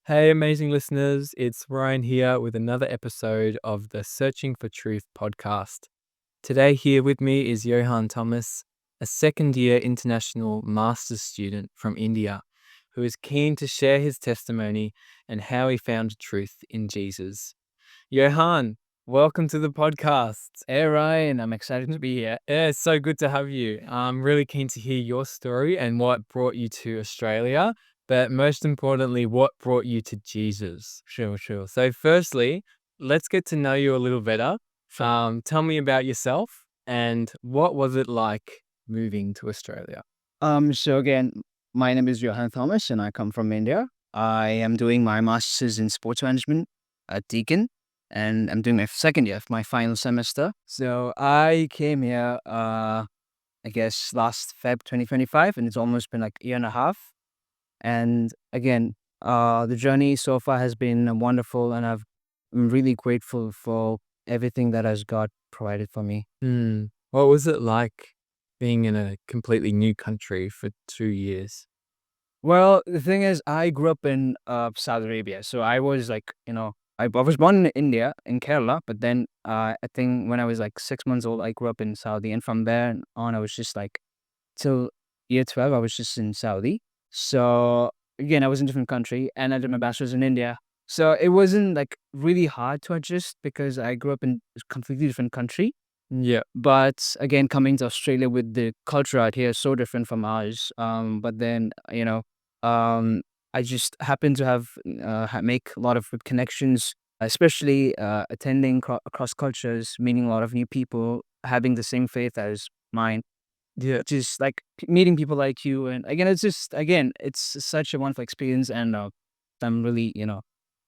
Hey, amazing listeners. It's Ryan here with another episode of the Searching for Truth podcast. Today, here with me is Yohan Thomas, a second year international master's student from India, who is keen to share his testimony and how he found truth in Jesus. Yohan, welcome to the podcast. Hey Ryan, I'm excited to be here. Yeah, it's so good to have you. I'm really keen to hear your story and what brought you to Australia, but most importantly, what brought you to Jesus. Sure. So, firstly, let's get to know you a little better. Sure. Tell me about yourself and what was it like moving to Australia? So again, my name is Yohan Thomas and I come from India. I am doing my master's in sports management at Deakin and I'm doing my second year of my final semester. So I came here I guess last Feb 2025 and it's almost been like a year and a half. And again, the journey so far has been wonderful and I'm really grateful for everything that has God provided for me. What was it like being in a completely new country for 2 years? Well, the thing is, I grew up in Saudi Arabia, so I was like, I was born in India, in Kerala, but then I think when I was like 6 months old, I grew up in Saudi, and from there on, I was just like till year 12, I was just in Saudi. So again, I was in a different country, and I did my bachelor's in India. So it wasn't like really hard to adjust because I grew up in a completely different country. Yeah. But again, coming to Australia with the culture out here is so different from ours. But then um, I just happen to have make a lot of good connections, especially attending across cultures, meeting a lot of new people, having the same faith as mine. Yeah. Just like meeting people like you, and it's such a wonderful experience, and I'm really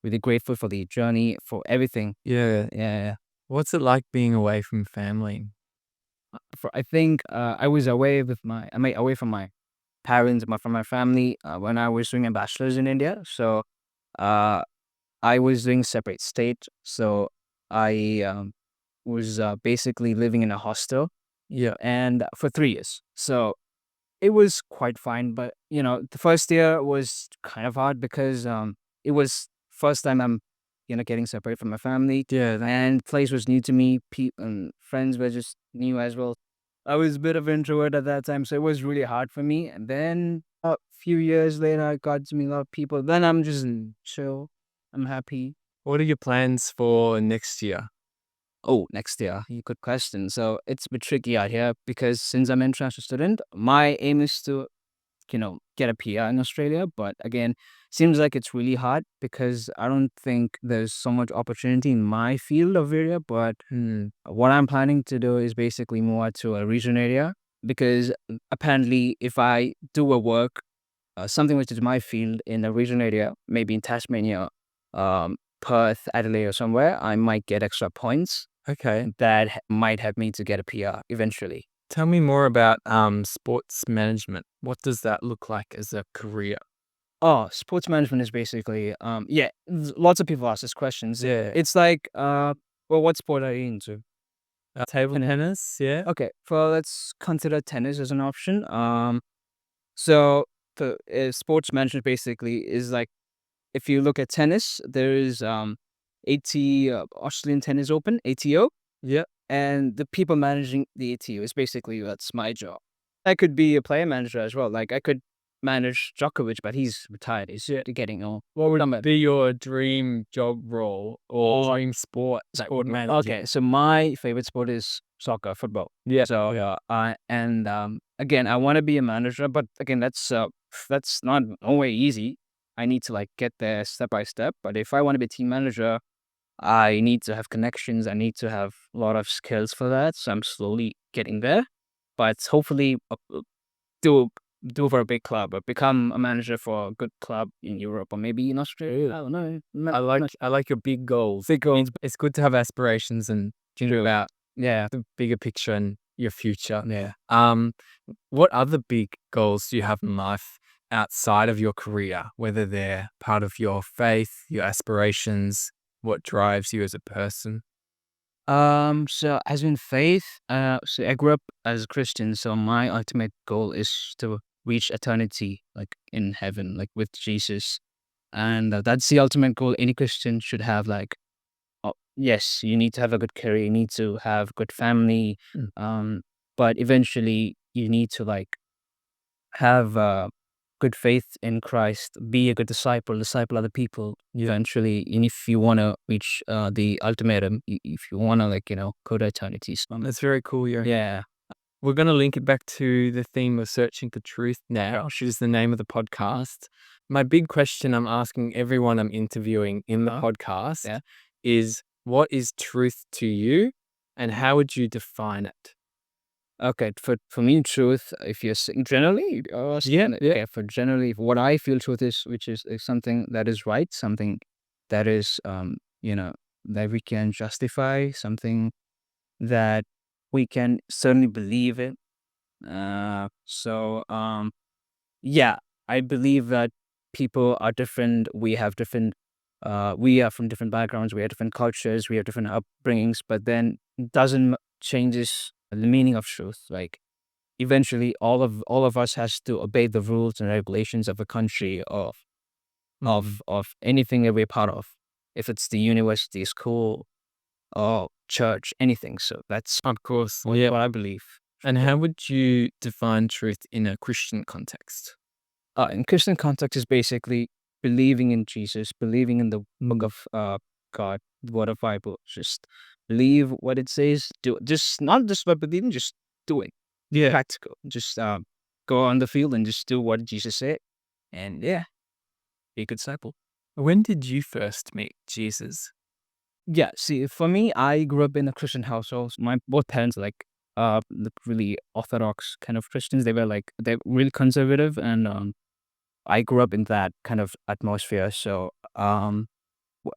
really grateful for the journey, for everything. Yeah. Yeah. What's it like being away from family? I think I was away from my parents, from my family when I was doing a bachelor's in India. So uh, I was doing separate state. So I was basically living in a hostel Yeah. and for 3 years. So it was quite fine, but the first year was kind of hard because it was first time I'm getting separated from my family, Yeah. and place was new to me. People and friends were just new as well. I was a bit of an introvert at that time, so it was really hard for me. And then a few years later, I got to meet a lot of people. Then I'm just chill. I'm happy. What are your plans for next year? Oh, next year. Good question. So it's a bit tricky out here because since I'm an international student, my aim is to get a PR in Australia. But again, seems like it's really hard because I don't think there's so much opportunity in my field of area. But what I'm planning to do is basically move out to a region area because apparently, if I do a work, something which is my field in a region area, maybe in Tasmania, Perth, Adelaide, or somewhere, I might get extra points Okay. that might help me to get a PR eventually. Tell me more about sports management. What does that look like as a career? Oh, sports management is basically, lots of people ask this questions. Yeah. It's like, well, what sport are you into? Table tennis, yeah. Okay, well, let's consider tennis as an option. So the sports management basically is like if you look at tennis, there is AT Australian Tennis Open (ATO), Yeah. and the people managing the ATO is basically that's my job. I could be a player manager as well. Like I could manage Djokovic, but he's retired. He's getting old. What would be your dream job role or dream sport manager? Okay, so my favorite sport is soccer, football. Yeah. So yeah, and again, I want to be a manager, but again, that's not no way easy. I need to like get there step by step. But if I want to be a team manager, I need to have connections. I need to have a lot of skills for that. So I'm slowly getting there. But hopefully, do do for a big club or become a manager for a good club in Europe or maybe in Australia. I don't know. I like your big goals. Big goals. It's good to have aspirations and think True. about Yeah. the bigger picture and your future. Yeah. What other big goals do you have in life outside of your career, whether they're part of your faith, your aspirations, what drives you as a person? So as in faith, so I grew up as a Christian, so my ultimate goal is to reach eternity, like in heaven, like with Jesus. And that's the ultimate goal any Christian should have. Like, yes, you need to have a good career, you need to have good family, Mm. but eventually you need to like have good faith in Christ, be a good disciple, disciple other people eventually. And if you want to reach the ultimatum, if you want to like, go to eternity. So, That's very cool, Johan. yeah. We're going to link it back to the theme of searching for truth now, which is the name of the podcast. My big question I'm asking everyone I'm interviewing in the podcast Yeah. is, what is truth to you and how would you define it? Okay, for me, truth, if you're saying generally, Yeah. okay, for generally, what I feel truth is, which is something that is right, something that is, that we can justify, something that we can certainly believe in. Yeah, I believe that people are different. We have different, we are from different backgrounds. We have different cultures. We have different upbringings. But then it doesn't changes the meaning of truth. Like eventually, all of us has to obey the rules and regulations of a country of anything that we're part of. If it's the university, school, or church, anything. So that's Of course. what, Yeah. what I believe. And how would you define truth in a Christian context? In Christian context is basically believing in Jesus, believing in the book of God, the word of Bible. Just believe what it says. Do just not just by believing, just doing. Yeah. Practical. Just go on the field and just do what Jesus said, and yeah, be a good disciple. When did you first meet Jesus? Yeah. See, for me, I grew up in a Christian household. My both parents like the really orthodox kind of Christians. They're really conservative, and I grew up in that kind of atmosphere. So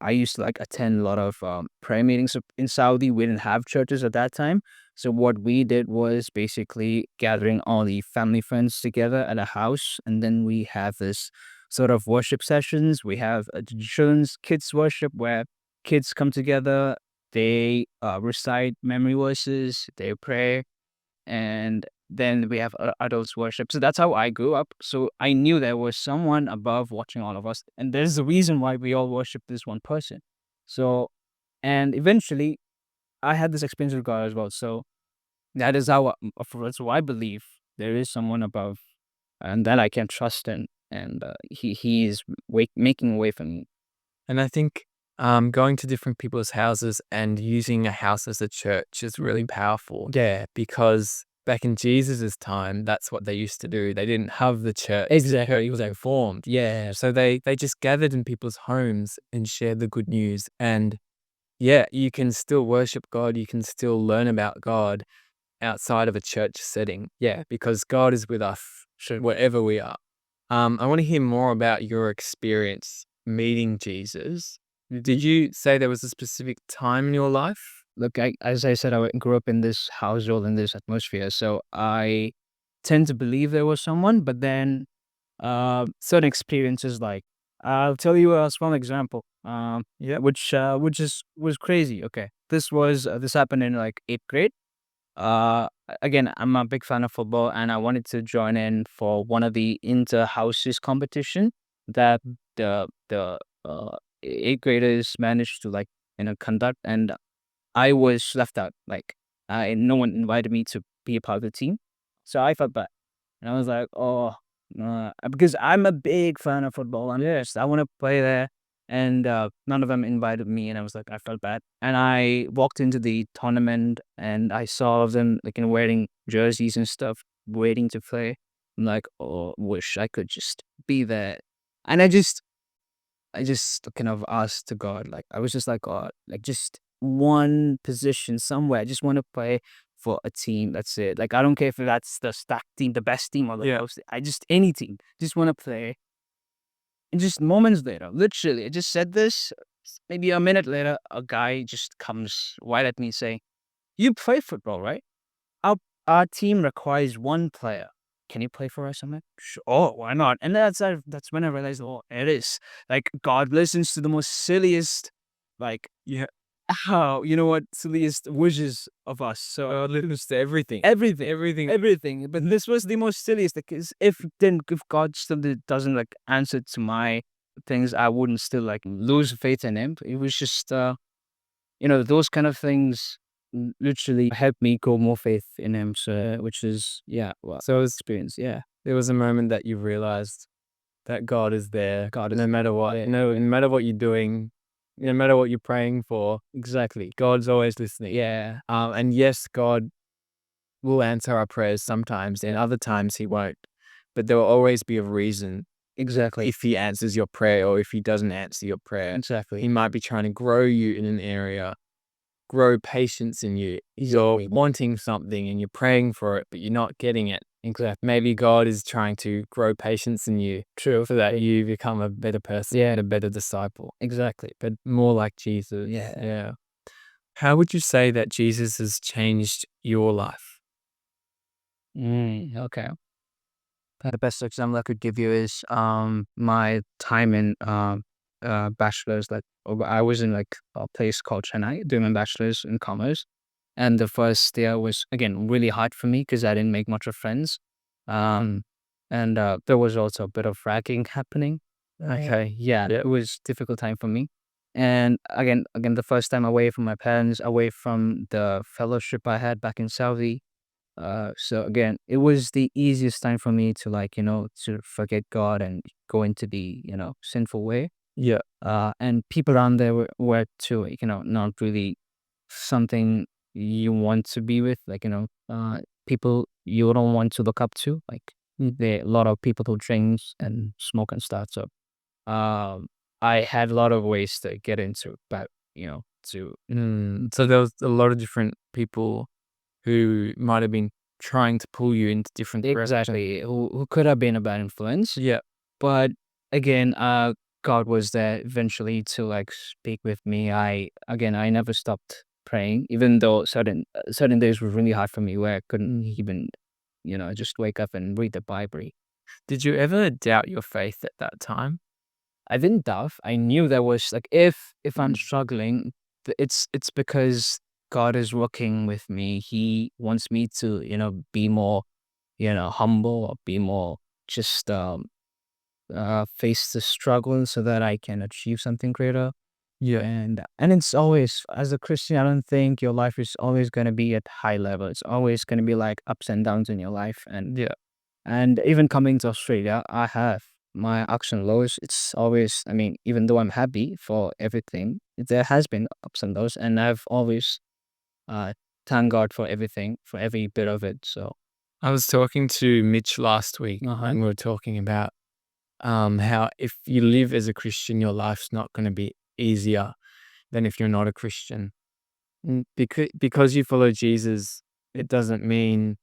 I used to like attend a lot of prayer meetings in Saudi. We didn't have churches at that time. So what we did was basically gathering all the family friends together at a house. And then we have this sort of worship sessions. We have a children's kids worship where kids come together. They recite memory verses. They pray, and then we have adults worship. So that's how I grew up. So I knew there was someone above watching all of us, and there's a reason why we all worship this one person. So, and eventually, I had this experience with God as well. So that is how that's why I believe there is someone above, and that I can trust in, and he is making a way for me. And I think going to different people's houses and using a house as a church is really powerful. Yeah, Because back in Jesus's time, that's what they used to do. They didn't have the church. exactly. It was formed. Yeah, So they just gathered in people's homes and shared the good news. And yeah, you can still worship God. You can still learn about God outside of a church setting. yeah. Because God is with us Sure. wherever we are. I want to hear more about your experience meeting Jesus. Did you say there was a specific time in your life? Look, as I said, I grew up in this household, in this atmosphere. So I tend to believe there was someone, but then certain experiences, like I'll tell you a small example, Yep. was crazy. Okay, this happened in like eighth grade. Again, I'm a big fan of football, and I wanted to join in for one of the inter houses competition that the eighth graders managed to like conduct, and I was left out. Like, no one invited me to be a part of the team, so I felt bad, and I was like, "Oh, because I'm a big fan of football. I want to play there." And none of them invited me, and I was like, I felt bad. And I walked into the tournament, and I saw all of them like wearing jerseys and stuff, waiting to play. I'm like, oh, wish I could just be there. And I just kind of asked to God, like, I was just like, God, like, just one position somewhere. I just want to play for a team. That's it. Like, I don't care if that's the stack team, the best team, or the Yeah. worst. I just, any team. Just want to play. And just moments later, literally, I just said this. Maybe a minute later, a guy just comes right at me saying, "You play football, right? Our our team requires one player. Can you play for us?" I'm like, "Sure, why not?" And that's when I realized, oh, it is like God listens to the most silliest, like, Yeah. how silliest wishes of us. So God listens to everything. everything, Everything. everything. But this was the most silliest, because if God still doesn't like answer to my things, I wouldn't still like lose faith in him. It was just those kind of things literally helped me grow more faith in him. So which is well, So experience. Yeah, there was a moment that you realized that God is there, God is no matter what. there. No matter what you're doing, no matter what you're praying for, Exactly. God's always listening. Yeah, And yes, God will answer our prayers sometimes, and other times He won't. But there will always be a reason exactly. if He answers your prayer or if He doesn't answer your prayer. Exactly. He might be trying to grow you in an area, grow patience in you. You're wanting something and you're praying for it, but you're not getting it. Exactly. Maybe God is trying to grow patience in you True. so that you become a better person, Yeah. and a better disciple, Exactly. but more like Jesus. Yeah. Yeah. How would you say that Jesus has changed your life? Okay. The best example I could give you is my time in bachelor's. Like I was in like a place called Chennai doing my bachelor's in commerce, and the first year was again really hard for me because I didn't make much of friends, um, and there was also a bit of ragging happening. Okay, yeah, it was difficult time for me, and again the first time away from my parents, away from the fellowship I had back in Saudi. So again, it was the easiest time for me to like, to forget God and go into the, sinful way. Yeah. And people around there were too, not really something you want to be with, like, people you don't want to look up to. Like there are a lot of people who drink and smoke and stuff. So, um, I had a lot of ways to get into, but, to So there was a lot of different people who might have been trying to pull you into different directions. exactly who could have been a bad influence. Yeah. But again, God was there eventually to like speak with me. I never stopped praying, even though certain days were really hard for me where I couldn't even, just wake up and read the Bible. Did you ever doubt your faith at that time? I didn't doubt. I knew there was like if I'm struggling, it's because God is working with me. He wants me to, be more, humble or be more just face the struggle so that I can achieve something greater. Yeah. And it's always as a Christian, I don't think your life is always going to be at high level. It's always going to be like ups and downs in your life. Yeah. And even coming to Australia, I have my ups and lows. It's always, I mean, even though I'm happy for everything, there has been ups and lows, and I've always uh thanked God for everything, for every bit of it. So I was talking to Mitch last week, uh-huh. and we were talking about how if you live as a Christian, your life's not going to be easier than if you're not a Christian. Because you follow Jesus, it doesn't mean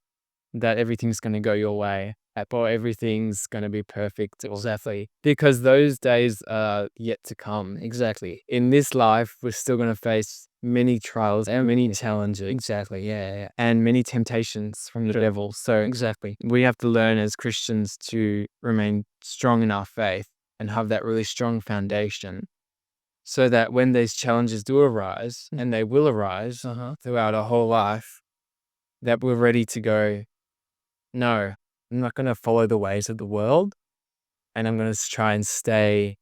that everything's going to go your way or everything's going to be perfect. Exactly. Because those days are yet to come. Exactly. In this life, we're still going to face many trials and many challenges. Exactly. Yeah. And many temptations from the devil. So Exactly. we have to learn as Christians to remain strong in our faith and have that really strong foundation so that when these challenges do arise, and they will arise throughout our whole life, that we're ready to go, no, I'm not going to follow the ways of the world, and I'm going to try and stay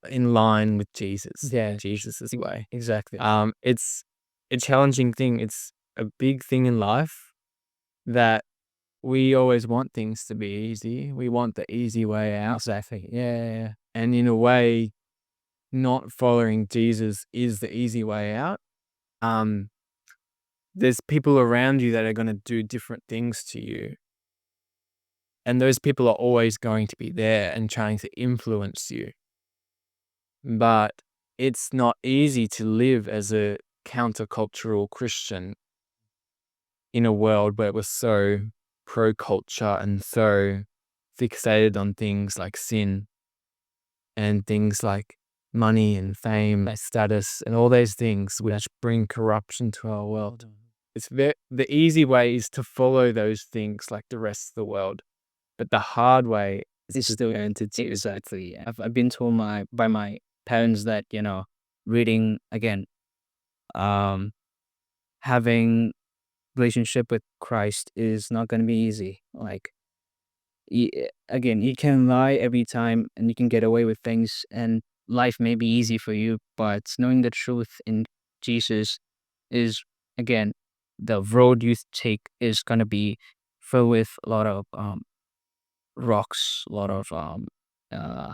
in line with Jesus. Yeah. Jesus' way. Exactly. It's a challenging thing. It's a big thing in life that we always want things to be easy. We want the easy way out. Exactly. Yeah. And in a way, not following Jesus is the easy way out. There's people around you that are going to do different things to you. And those people are always going to be there and trying to influence you. But it's not easy to live as a countercultural Christian in a world where we're so pro-culture and so fixated on things like sin and things like money and fame, status, and all those things which bring corruption to our world. The easy way is to follow those things like the rest of the world, but the hard way is still going to do. Exactly. I've been told by my parents that reading again, um, having relationship with Christ is not going to be easy. Like again, you can lie every time and you can get away with things, and life may be easy for you, but knowing the truth in Jesus is, again, the road you take is going to be filled with a lot of rocks, a lot of uh,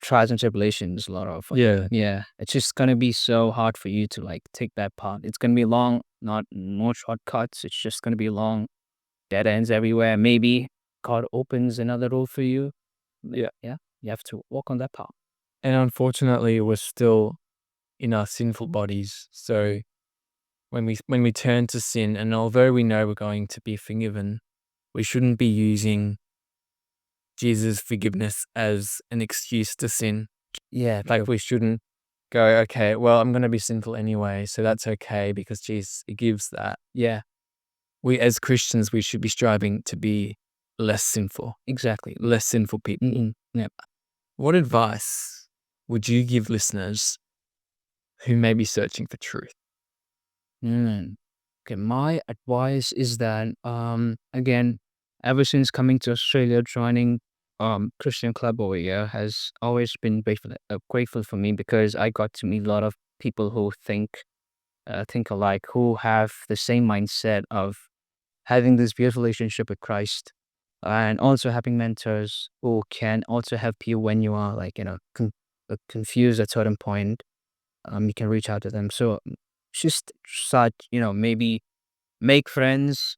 trials and tribulations, a lot of Yeah. yeah. It's just gonna be so hard for you to like take that path. It's gonna be long, not no shortcuts. It's just gonna be long, dead ends everywhere. Maybe God opens another road for you. Yeah. Yeah, you have to walk on that path. And unfortunately, we're still in our sinful bodies. So when we turn to sin, and although we know we're going to be forgiven, we shouldn't be using Jesus' forgiveness as an excuse to sin. Yeah, Like we shouldn't go, okay, well, I'm going to be sinful anyway, so that's okay because Jesus gives that. yeah, We as Christians, we should be striving to be less sinful, exactly. less sinful people. Yeah. What advice would you give listeners who may be searching for truth? Mm. Okay, my advice is that again, ever since coming to Australia, joining Christian club over here has always been grateful for me because I got to meet a lot of people who think alike, who have the same mindset of having this beautiful relationship with Christ, and also having mentors who can also help you when you are like confused at certain point. You can reach out to them. So just start, maybe make friends,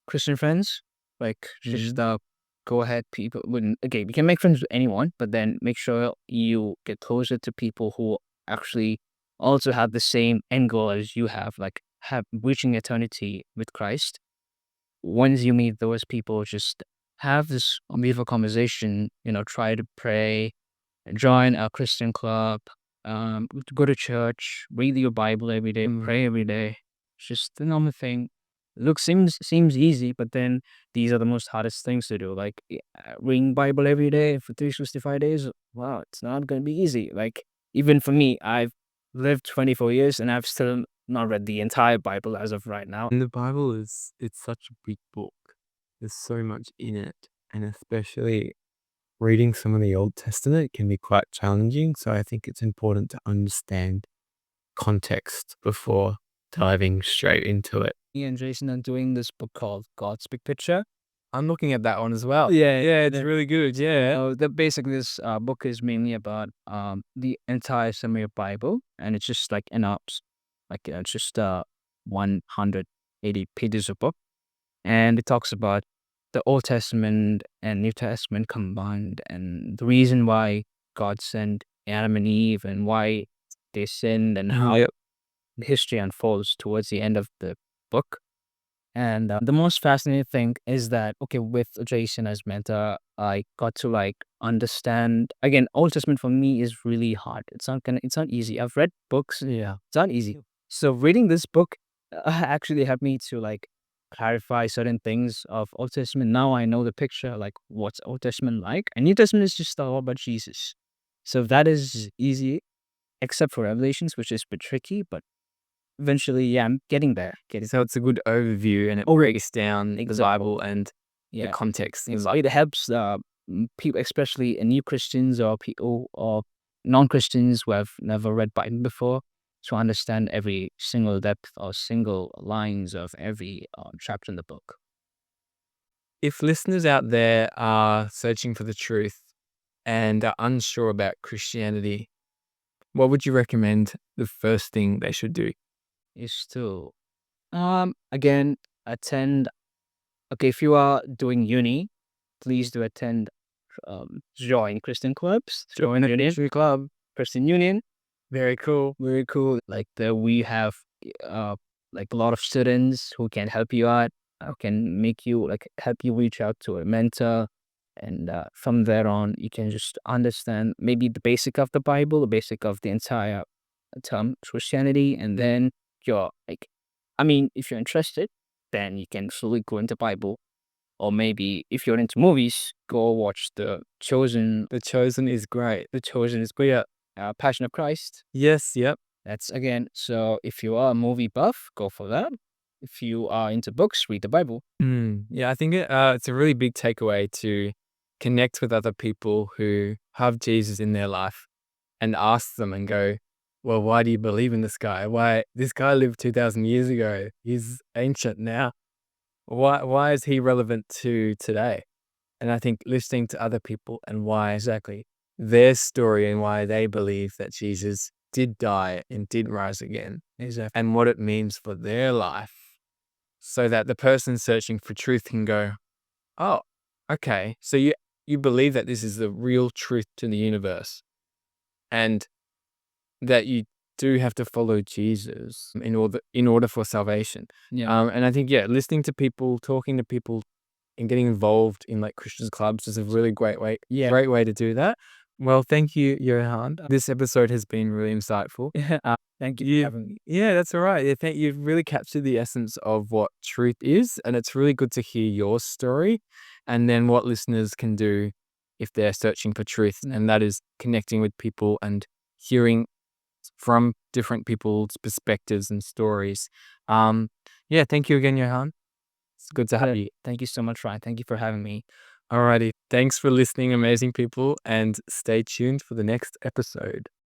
Christian friends. Like just go ahead, people. Wouldn't okay. You can make friends with anyone, but then make sure you get closer to people who actually also have the same end goal as you have, like have reaching eternity with Christ. Once you meet those people, just have this beautiful conversation. Try to pray, join a Christian club, go to church, read your Bible every day, pray every day. It's just the normal thing. Look, seems easy, but then these are the most hardest things to do. Like reading Bible every day for 365 days. Wow, it's not gonna be easy. Like even for me, I've lived 24 years and I've still not read the entire Bible as of right now. And the Bible it's such a big book. There's so much in it, and especially reading some of the Old Testament can be quite challenging. So I think it's important to understand context before diving straight into it. Me and Jason are doing this book called God's Big Picture. I'm looking at that one as well. Yeah, Yeah, it's really good. Yeah. basically this book is mainly about the entire summary of Bible, and it's just like an ups, like it's just 180 pages of book, and it talks about the Old Testament and New Testament combined, and the reason why God sent Adam and Eve, and why they sinned, and how Yep. the history unfolds towards the end of the book. And the most fascinating thing is that, okay, with Jason as mentor, I got to like understand again, Old Testament for me is really hard. It's not easy. I've read books. Yeah. It's not easy. So reading this book actually helped me to like clarify certain things of Old Testament. Now I know the picture, like what's Old Testament like. And New Testament is just all about Jesus. So that is easy, except for Revelations, which is a bit tricky, but eventually, yeah, I'm getting there. So it's a good overview, and it breaks down the Bible and the context. It helps people, especially new Christians or people or non-Christians who have never read Bible before, to understand every single depth or single lines of every chapter in the book. If listeners out there are searching for the truth and are unsure about Christianity, what would you recommend the first thing they should do? Is to again attend. Okay, if you are doing uni, please do attend join Christian clubs, Join a Christian club. Christian Union. Very cool. Very cool. Like we have uh like a lot of students who can help you out, can make you like help you reach out to a mentor, and from there on you can just understand maybe the basic of the Bible, the basic of the entire term Christianity, and then you're like, I mean, if you're interested, then you can slowly go into Bible. Or maybe if you're into movies, go watch The Chosen. The Chosen is great. The Chosen is great. Passion of Christ. Yes, yep. That's again. So if you are a movie buff, go for that. If you are into books, read the Bible. Yeah, I think it's a really big takeaway to connect with other people who have Jesus in their life and ask them and go, well, why do you believe in this guy? Why this guy lived 2,000 years ago? He's ancient now. Why is he relevant to today? And I think listening to other people and why exactly their story and why they believe that Jesus did die and did rise again Exactly. and what it means for their life, so that the person searching for truth can go, oh, okay, so you believe that this is the real truth to the universe and that you do have to follow Jesus in order for salvation. Yeah. And I think, yeah, listening to people, talking to people, and getting involved in like Christian clubs is a really Yeah. great way to do that. Well, thank you, Johan. This episode has been really insightful. Thank you for You, having me. yeah, that's all right. I think you've really captured the essence of what truth is, and it's really good to hear your story, and then what listeners can do if they're searching for truth, and that is connecting with people and hearing from different people's perspectives and stories. Um, yeah, thank you again, Johan. It's good to have you. Thank you so much, Ryan. Thank you for having me. Alrighty. Thanks for listening, amazing people, and stay tuned for the next episode.